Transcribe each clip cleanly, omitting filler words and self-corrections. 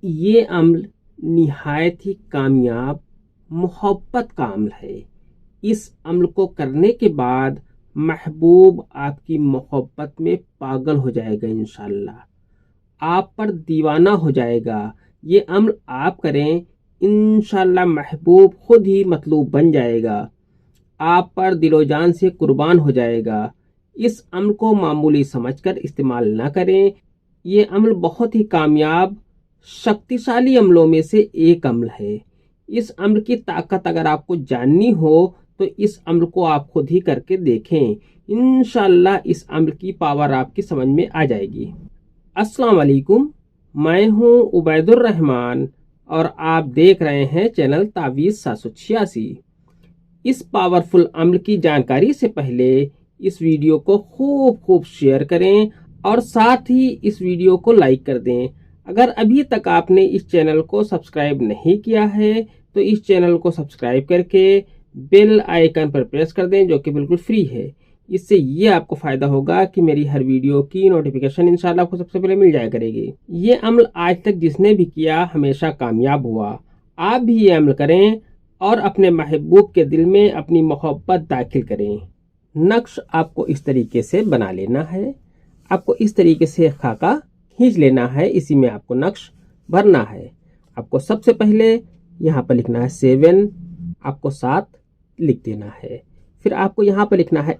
ये अम्ल निहायत ही कामयाब मोहब्बत का अम्ल है। इस अम्ल को करने के बाद महबूब आपकी मोहब्बत में पागल हो जाएगा इंशाल्लाह, आप पर दीवाना हो जाएगा। ये अम्ल आप करें, इंशाल्लाह महबूब खुद ही मतलूब बन जाएगा, आप पर दिलो जान से कुर्बान हो जाएगा। इस अम्ल को मामूली समझकर इस्तेमाल ना करें। ये अम्ल बहुत ही कामयाब शक्तिशाली अम्लों में से एक अम्ल है। इस अम्ल की ताकत अगर आपको जाननी हो तो इस अम्ल को आप खुद ही करके देखें, इंशाल्लाह इस अम्ल की पावर आपकी समझ में आ जाएगी। अस्सलाम वालेकुम, मैं हूं उबैदुर रहमान और आप देख रहे हैं चैनल तावीज़ 786। इस पावरफुल अम्ल की जानकारी से पहले इस वीडियो को खूब शेयर करें और साथ ही इस वीडियो को लाइक कर दें। अगर अभी तक आपने इस चैनल को सब्सक्राइब नहीं किया है तो इस चैनल को सब्सक्राइब करके बेल आइकन पर प्रेस कर दें, जो कि बिल्कुल फ्री है। इससे ये आपको फायदा होगा कि मेरी हर वीडियो की नोटिफिकेशन इंशाल्लाह आपको सबसे पहले मिल जाया करेगी। ये अम्ल आज तक जिसने भी किया हमेशा कामयाब हुआ। आप भी ये अम्ल करें और अपने महबूब के दिल में अपनी मोहब्बत दाखिल करें। नक्श आपको इस तरीके से बना लेना है। आपको इस तरीके से खाका खींच लेना है, इसी में आपको नक्श भरना है। आपको सबसे पहले यहाँ पर लिखना है 7, आपको 7 लिख देना है। फिर आपको यहाँ पर लिखना है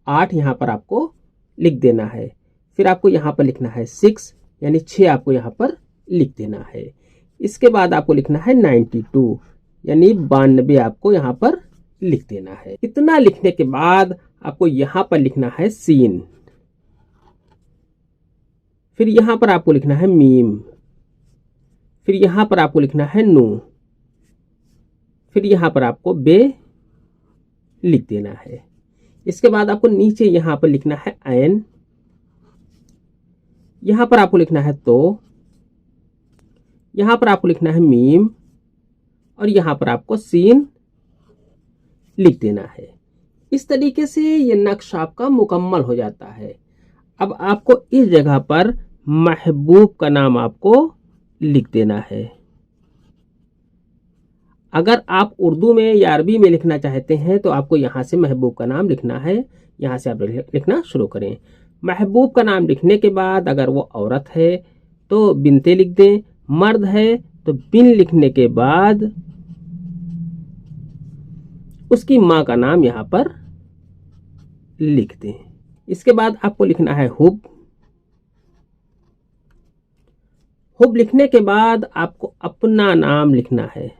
8 यहाँ पर आपको लिख देना है। फिर आपको यहाँ पर लिखना है 6 यानी 6 आपको यहाँ पर लिख देना है। इसके बाद आपको लिखना है 92 यानी 92 आपको यहाँ पर लिख देना है। इतना लिखने के बाद आपको यहाँ पर लिखना है सीन, फिर यहाँ पर आपको लिखना है मीम, फिर यहाँ पर आपको लिखना है नू, फिर यहाँ पर आपको बे लिख देना है। इसके बाद आपको नीचे यहाँ पर लिखना है ऐन, यहाँ पर आपको लिखना है तो, यहाँ पर आपको लिखना है मीम और यहाँ पर आपको सीन लिख देना है। इस तरीके से ये नक्श आपका मुकम्मल हो जाता है। अब आपको इस जगह पर महबूब का नाम आपको लिख देना है। अगर आप उर्दू में या अरबी में लिखना चाहते हैं तो आपको यहाँ से महबूब का नाम लिखना है। यहाँ से आप लिखना शुरू करें। महबूब का नाम लिखने के बाद अगर वो औरत है तो बिनते लिख दें, मर्द है तो बिन लिखने के बाद उसकी माँ का नाम यहाँ पर लिख दें। इसके बाद आपको लिखना है हुब। हुब लिखने के बाद आपको अपना नाम लिखना है।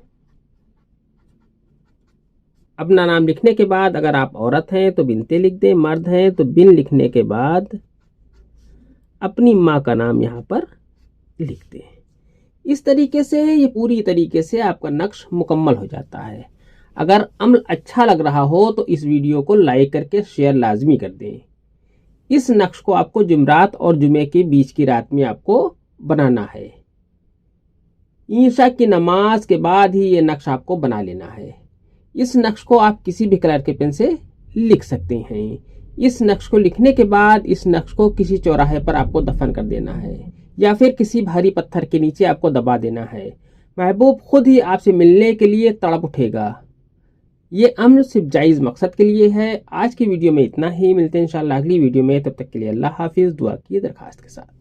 अपना नाम लिखने के बाद अगर आप औरत हैं तो बिनते लिख दें, मर्द हैं तो बिन लिखने के बाद अपनी माँ का नाम यहाँ पर लिख दें। इस तरीके से ये पूरी तरीके से आपका नक्श मुकम्मल हो जाता है। अगर अम्ल अच्छा लग रहा हो तो इस वीडियो को लाइक करके शेयर लाजमी कर दें। इस नक्श को आपको जुमरात और जुमे के बीच की रात में आपको बनाना है। ईशा की नमाज के बाद ही ये नक्श आपको बना लेना है। इस नक्श को आप किसी भी कलर के पेन से लिख सकते हैं। इस नक्श को लिखने के बाद इस नक्श को किसी चौराहे पर आपको दफन कर देना है या फिर किसी भारी पत्थर के नीचे आपको दबा देना है। महबूब खुद ही आपसे मिलने के लिए तड़प उठेगा। ये अम्ल सिर्फ जायज़ मकसद के लिए है। आज की वीडियो में इतना ही, मिलते हैं इंशाल्लाह अगली वीडियो में। तब तक के लिए अल्लाह हाफिज़। दुआ की दरखास्त के साथ।